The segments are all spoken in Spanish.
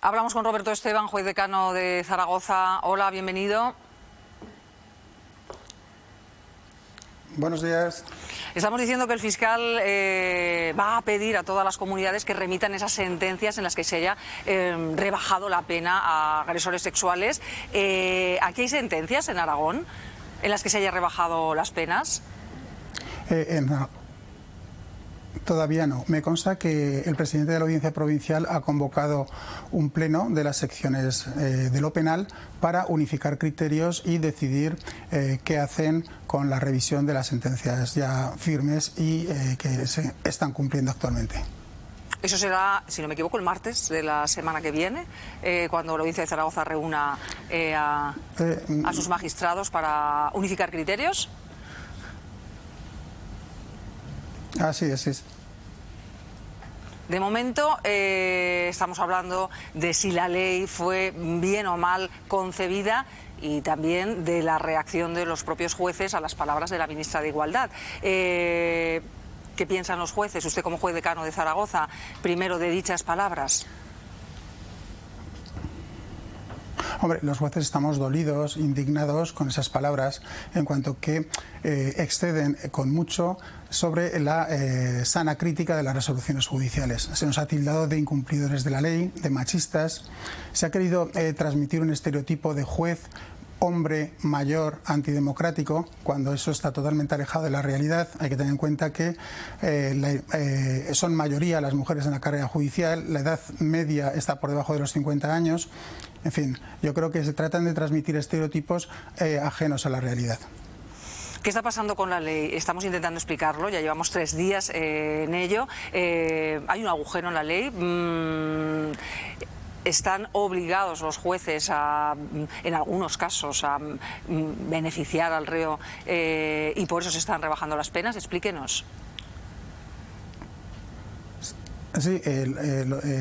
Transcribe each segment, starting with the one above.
Hablamos con Roberto Esteban, juez decano de Zaragoza. Hola, bienvenido. Buenos días. Estamos diciendo que el fiscal va a pedir a todas las comunidades que remitan esas sentencias en las que se haya rebajado la pena a agresores sexuales. ¿Aquí hay sentencias en Aragón en las que se haya rebajado las penas? Todavía no. Me consta que el presidente de la Audiencia Provincial ha convocado un pleno de las secciones de lo penal para unificar criterios y decidir qué hacen con la revisión de las sentencias ya firmes y que se están cumpliendo actualmente. Eso será, si no me equivoco, el martes de la semana que viene, cuando la Audiencia de Zaragoza reúna a sus magistrados para unificar criterios. Así es. De momento estamos hablando de si la ley fue bien o mal concebida y también de la reacción de los propios jueces a las palabras de la ministra de Igualdad. ¿Qué piensan los jueces, usted como juez decano de Zaragoza, primero de dichas palabras? Hombre, los jueces estamos dolidos, indignados con esas palabras, en cuanto que exceden con mucho sobre la sana crítica de las resoluciones judiciales. Se nos ha tildado de incumplidores de la ley, de machistas. Se ha querido transmitir un estereotipo de juez hombre mayor antidemocrático, cuando eso está totalmente alejado de la realidad. Hay que tener en cuenta que son mayoría las mujeres en la carrera judicial, la edad media está por debajo de los 50 años. En fin, yo creo que se tratan de transmitir estereotipos ajenos a la realidad. ¿Qué está pasando con la ley? Estamos intentando explicarlo, ya llevamos 3 días en ello. Hay un agujero en la ley. Están obligados los jueces en algunos casos a beneficiar al reo y por eso se están rebajando las penas. Explíquenos. Sí,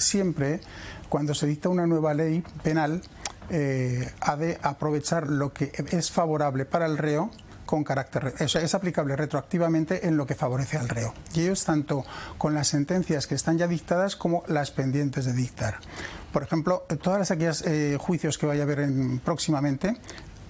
siempre cuando se dicta una nueva ley penal ha de aprovechar lo que es favorable para el reo con carácter, es aplicable retroactivamente en lo que favorece al reo. Y ello es tanto con las sentencias que están ya dictadas como las pendientes de dictar. Por ejemplo, todas aquellas juicios que vaya a haber próximamente,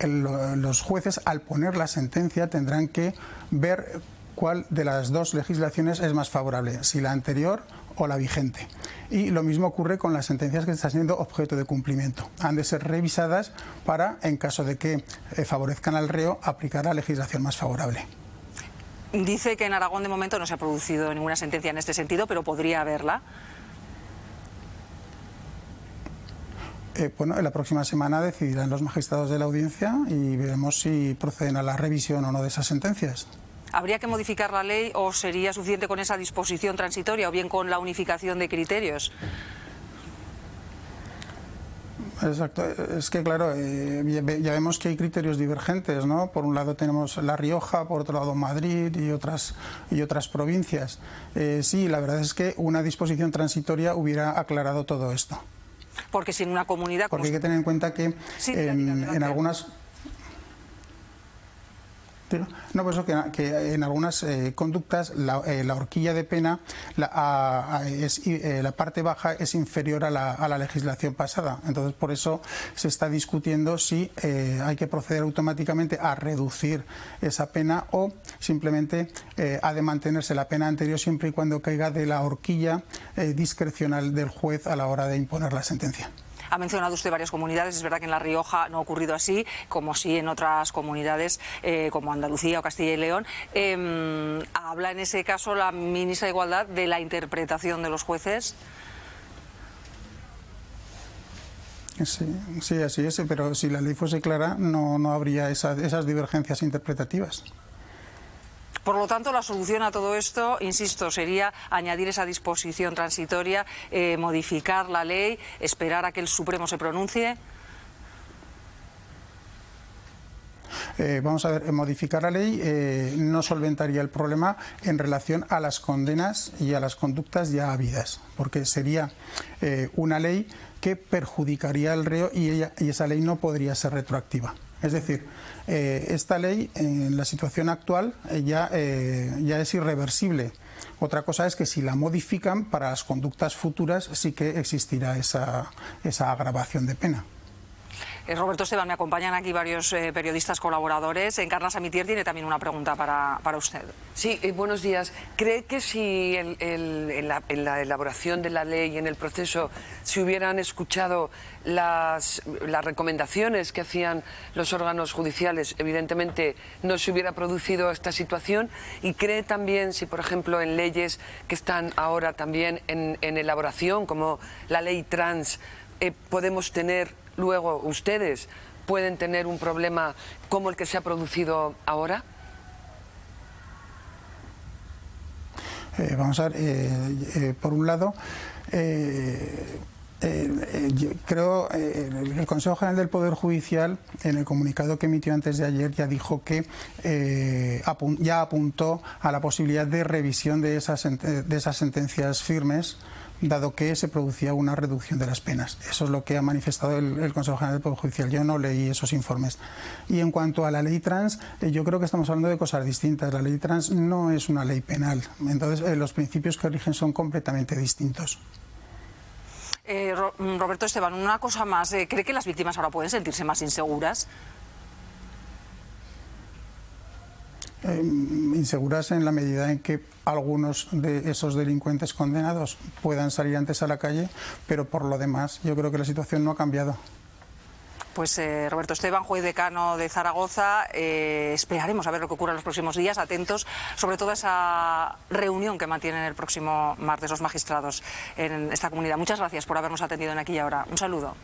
los jueces al poner la sentencia tendrán que ver cuál de las dos legislaciones es más favorable, si la anterior o la vigente. Y lo mismo ocurre con las sentencias que están siendo objeto de cumplimiento. Han de ser revisadas para, en caso de que favorezcan al reo, aplicar la legislación más favorable. Dice que en Aragón de momento no se ha producido ninguna sentencia en este sentido, pero podría haberla. Bueno, en la próxima semana decidirán los magistrados de la audiencia y veremos si proceden a la revisión o no de esas sentencias. ¿Habría que modificar la ley o sería suficiente con esa disposición transitoria o bien con la unificación de criterios? Exacto, es que claro, ya vemos que hay criterios divergentes, ¿no? Por un lado tenemos La Rioja, por otro lado Madrid y otras provincias. Sí, la verdad es que una disposición transitoria hubiera aclarado todo esto. Porque si en una comunidad... Porque hay que tener en cuenta que sí, en algunas... No, pues que en algunas conductas la horquilla de pena, la parte baja es inferior a la legislación pasada. Entonces, por eso se está discutiendo si hay que proceder automáticamente a reducir esa pena o simplemente ha de mantenerse la pena anterior siempre y cuando caiga de la horquilla discrecional del juez a la hora de imponer la sentencia. Ha mencionado usted varias comunidades, es verdad que en La Rioja no ha ocurrido así, como sí en otras comunidades como Andalucía o Castilla y León. ¿Habla en ese caso la ministra de Igualdad de la interpretación de los jueces? Sí, así es, pero si la ley fuese clara no habría esas divergencias interpretativas. Por lo tanto, la solución a todo esto, insisto, sería añadir esa disposición transitoria, modificar la ley, esperar a que el Supremo se pronuncie. Vamos a ver, modificar la ley no solventaría el problema en relación a las condenas y a las conductas ya habidas, porque sería una ley que perjudicaría al reo y esa ley no podría ser retroactiva. Es decir, esta ley en la situación actual ya es irreversible. Otra cosa es que si la modifican para las conductas futuras sí que existirá esa agravación de pena. Roberto Esteban, me acompañan aquí varios periodistas colaboradores. Encarna Samitier tiene también una pregunta para usted. Sí, buenos días. ¿Cree que si en la elaboración de la ley, en el proceso, se hubieran escuchado las recomendaciones que hacían los órganos judiciales, evidentemente no se hubiera producido esta situación? ¿Y cree también si, por ejemplo, en leyes que están ahora también en elaboración, como la ley trans, podemos tener luego, ustedes pueden tener un problema como el que se ha producido ahora? Vamos a ver, por un lado, yo creo el Consejo General del Poder Judicial, en el comunicado que emitió antes de ayer, ya dijo que ya apuntó a la posibilidad de revisión de esas sentencias firmes, dado que se producía una reducción de las penas. Eso es lo que ha manifestado el Consejo General del Poder Judicial. Yo no leí esos informes. Y en cuanto a la ley trans, yo creo que estamos hablando de cosas distintas. La ley trans no es una ley penal. Entonces, los principios que rigen son completamente distintos. Roberto Esteban, una cosa más. ¿Cree que las víctimas ahora pueden sentirse más inseguras? Inseguras en la medida en que algunos de esos delincuentes condenados puedan salir antes a la calle, pero por lo demás yo creo que la situación no ha cambiado. Pues Roberto Esteban, juez decano de Zaragoza, esperaremos a ver lo que ocurre en los próximos días, atentos sobre todo a esa reunión que mantienen el próximo martes los magistrados en esta comunidad. Muchas gracias por habernos atendido en Aquí y Ahora. Un saludo.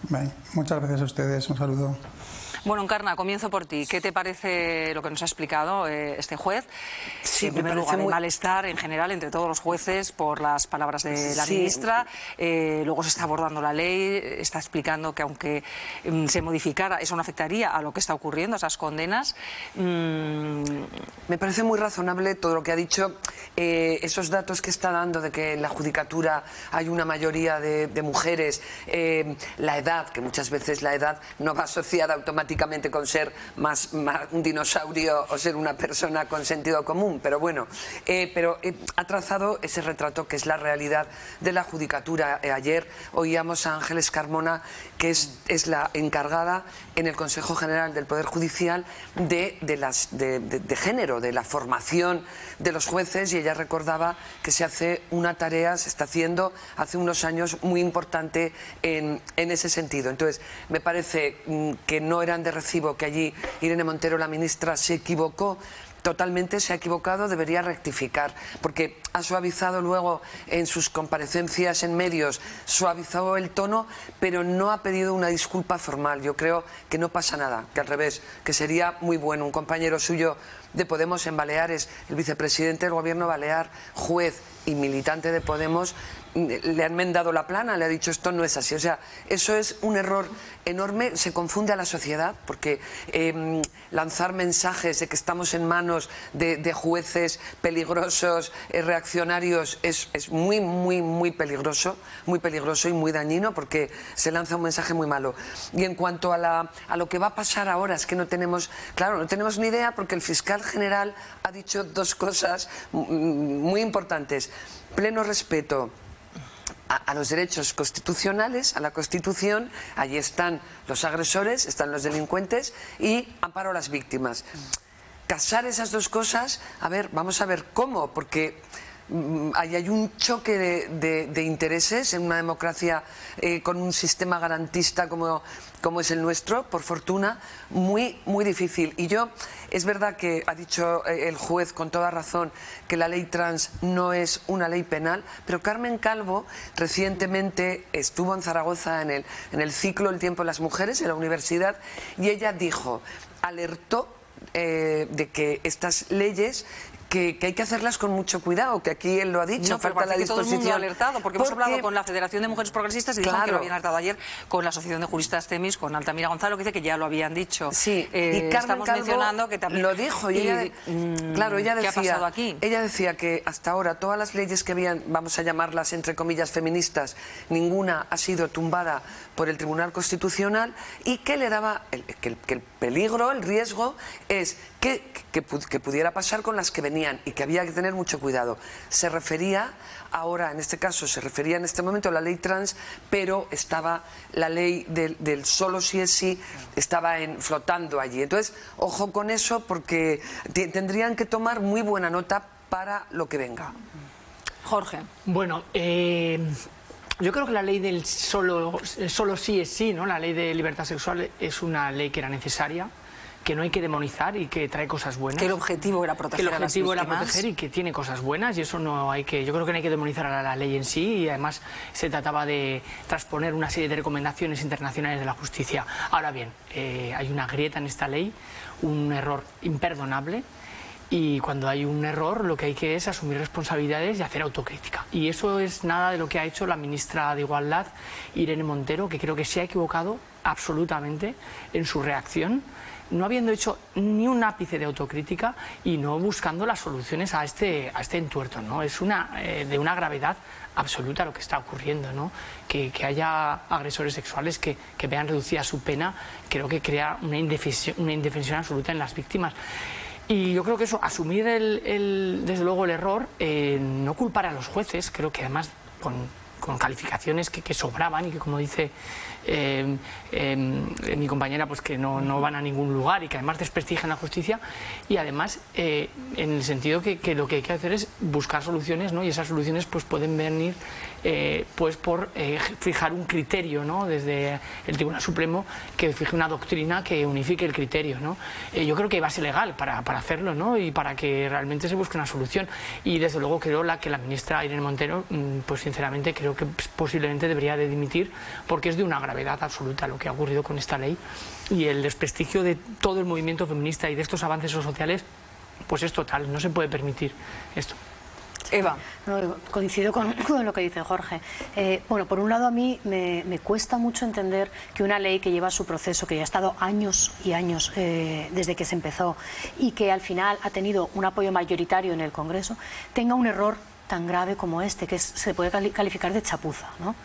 Bien, muchas gracias a ustedes, un saludo. Bueno, Encarna, comienzo por ti. ¿Qué te parece lo que nos ha explicado este juez? Sí, en primer lugar, el malestar en general entre todos los jueces por las palabras de la ministra. Luego se está abordando la ley, está explicando que aunque se modificara, eso no afectaría a lo que está ocurriendo, a esas condenas. Me parece muy razonable todo lo que ha dicho. Esos datos que está dando de que en la judicatura hay una mayoría de mujeres, la edad, que muchas veces la edad no va asociada automáticamente con ser más un dinosaurio o ser una persona con sentido común, pero bueno, ha trazado ese retrato que es la realidad de la judicatura. Ayer oíamos a Ángeles Carmona, que es la encargada en el Consejo General del Poder Judicial de género, de la formación de los jueces, y ella recordaba que se hace una tarea, se está haciendo hace unos años muy importante en ese sentido. Entonces, me parece que no eran de recibo que allí Irene Montero, la ministra, se equivocó. Totalmente se ha equivocado, debería rectificar, porque ha suavizado luego en sus comparecencias en medios, suavizado el tono, pero no ha pedido una disculpa formal. Yo creo que no pasa nada, que al revés, que sería muy bueno. Un compañero suyo de Podemos en Baleares, el vicepresidente del gobierno balear, juez y militante de Podemos, le han enmendado la plana, le ha dicho esto no es así. O sea, eso es un error enorme, se confunde a la sociedad, porque lanzar mensajes de que estamos en manos de jueces peligrosos, reaccionarios, es muy peligroso y muy dañino, porque se lanza un mensaje muy malo. Y en cuanto a lo que va a pasar ahora, es que no tenemos ni idea, porque el fiscal general ha dicho dos cosas muy importantes. Pleno respeto a los derechos constitucionales, a la Constitución, allí están los agresores, están los delincuentes, y amparo a las víctimas. Casar esas dos cosas, vamos a ver cómo, porque hay un choque de intereses en una democracia con un sistema garantista como es el nuestro, por fortuna, muy difícil. Y es verdad que ha dicho el juez con toda razón que la ley trans no es una ley penal, pero Carmen Calvo recientemente estuvo en Zaragoza en el ciclo El tiempo de las mujeres en la universidad, y ella alertó de que estas leyes que hay que hacerlas con mucho cuidado, que aquí él lo ha dicho, No, pero falta la parece que todo el mundo ha disposición. alertado, porque hemos hablado con la Federación de Mujeres Progresistas y dijeron que lo habían alertado ayer, con la Asociación de Juristas TEMIS, con Altamira Gonzalo, que dice que ya lo habían dicho. Sí, y Carmen estamos Calvo mencionando que también lo dijo, y ella, claro, ella decía, ¿qué ha pasado aquí? Ella decía que hasta ahora todas las leyes que habían, vamos a llamarlas entre comillas feministas, ninguna ha sido tumbada por el Tribunal Constitucional, y que le daba que el peligro, el riesgo es que pudiera pasar con las que venían y que había que tener mucho cuidado. Se refería ahora, en este caso, se refería en este momento a la ley trans, pero estaba la ley del solo sí es sí, estaba flotando allí. Entonces, ojo con eso, porque tendrían que tomar muy buena nota para lo que venga. Jorge. Bueno, yo creo que la ley del solo sí es sí, ¿no? La ley de libertad sexual es una ley que era necesaria, que no hay que demonizar y que trae cosas buenas. Que el objetivo era proteger a las víctimas. Que el objetivo era proteger y que tiene cosas buenas, y eso no hay que... Yo creo que no hay que demonizar a la ley en sí, y además se trataba de transponer una serie de recomendaciones internacionales de la justicia. Ahora bien, hay una grieta en esta ley, un error imperdonable, y cuando hay un error lo que hay que es asumir responsabilidades y hacer autocrítica. Y eso es nada de lo que ha hecho la ministra de Igualdad, Irene Montero, que creo que se ha equivocado absolutamente en su reacción, no habiendo hecho ni un ápice de autocrítica y no buscando las soluciones a este entuerto, ¿no? Es de una gravedad absoluta lo que está ocurriendo, ¿no? Que haya agresores sexuales que vean reducida su pena, creo que crea una indefensión absoluta en las víctimas. Y yo creo que eso, asumir desde luego el error, no culpar a los jueces, creo que además con calificaciones que sobraban y que, como dice mi compañera, pues que no van a ningún lugar y que además desprestigian la justicia, y además en el sentido que lo que hay que hacer es buscar soluciones, ¿no? Y esas soluciones pues pueden venir pues por fijar un criterio, ¿no? Desde el Tribunal Supremo, que fije una doctrina que unifique el criterio, ¿no? Yo creo que hay base legal para hacerlo, ¿no? Y para que realmente se busque una solución, y desde luego creo que la ministra Irene Montero, pues sinceramente creo que posiblemente debería de dimitir, porque es de una gravedad absoluta lo que ha ocurrido con esta ley, y el desprestigio de todo el movimiento feminista y de estos avances sociales pues es total, no se puede permitir esto. Eva. No, coincido con lo que dice Jorge. Bueno, por un lado a mí me cuesta mucho entender que una ley que lleva su proceso, que ya ha estado años y años desde que se empezó, y que al final ha tenido un apoyo mayoritario en el Congreso, tenga un error tan grave como este, que se puede calificar de chapuza, ¿no?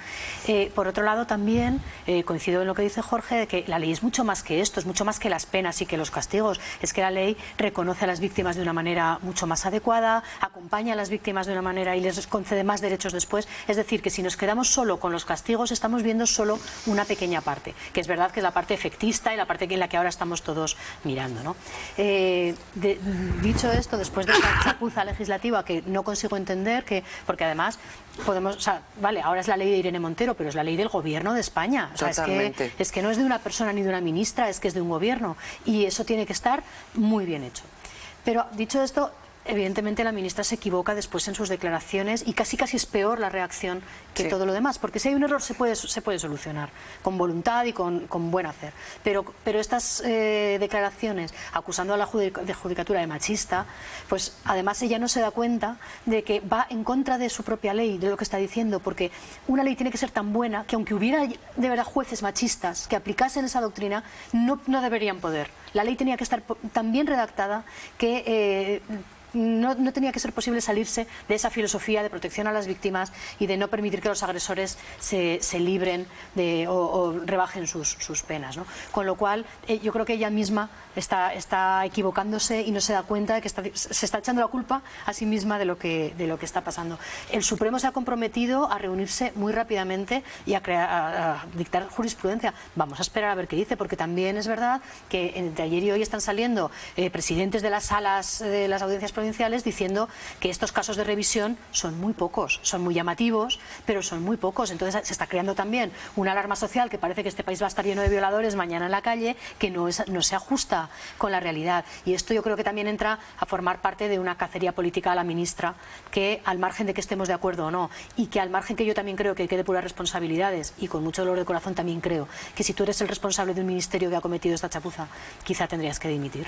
Por otro lado, también coincido en lo que dice Jorge, de que la ley es mucho más que esto, es mucho más que las penas y que los castigos. Es que la ley reconoce a las víctimas de una manera mucho más adecuada, acompaña a las víctimas de una manera y les concede más derechos después. Es decir, que si nos quedamos solo con los castigos, estamos viendo solo una pequeña parte, que es verdad que es la parte efectista y la parte en la que ahora estamos todos mirando, ¿no? Dicho esto, después de esta chapuza legislativa que no consigo entender, porque además podemos, o sea, vale, ahora es la ley de Irene Montero, pero es la ley del gobierno de España. O sea, es que no es de una persona ni de una ministra, es que es de un gobierno, y eso tiene que estar muy bien hecho. Pero dicho esto, evidentemente la ministra se equivoca después en sus declaraciones, y casi es peor la reacción que todo lo demás, porque si hay un error se puede solucionar con voluntad y con buen hacer, pero estas declaraciones acusando a la judicatura de machista, pues además ella no se da cuenta de que va en contra de su propia ley, de lo que está diciendo, porque una ley tiene que ser tan buena que aunque hubiera de verdad jueces machistas que aplicasen esa doctrina, no deberían poder. La ley tenía que estar tan bien redactada que no tenía que ser posible salirse de esa filosofía de protección a las víctimas y de no permitir que los agresores se libren o rebajen sus penas, ¿no? Con lo cual, yo creo que ella misma está equivocándose y no se da cuenta de que se está echando la culpa a sí misma de lo que está pasando. El Supremo se ha comprometido a reunirse muy rápidamente y a dictar jurisprudencia. Vamos a esperar a ver qué dice, porque también es verdad que entre ayer y hoy están saliendo presidentes de las salas de las audiencias provinciales diciendo que estos casos de revisión son muy pocos, son muy llamativos, pero son muy pocos. Entonces se está creando también una alarma social, que parece que este país va a estar lleno de violadores mañana en la calle, que no se ajusta con la realidad. Y esto yo creo que también entra a formar parte de una cacería política a la ministra, que al margen de que estemos de acuerdo o no, y que al margen que yo también creo que hay que depurar responsabilidades, y con mucho dolor de corazón también creo que si tú eres el responsable de un ministerio que ha cometido esta chapuza, quizá tendrías que dimitir.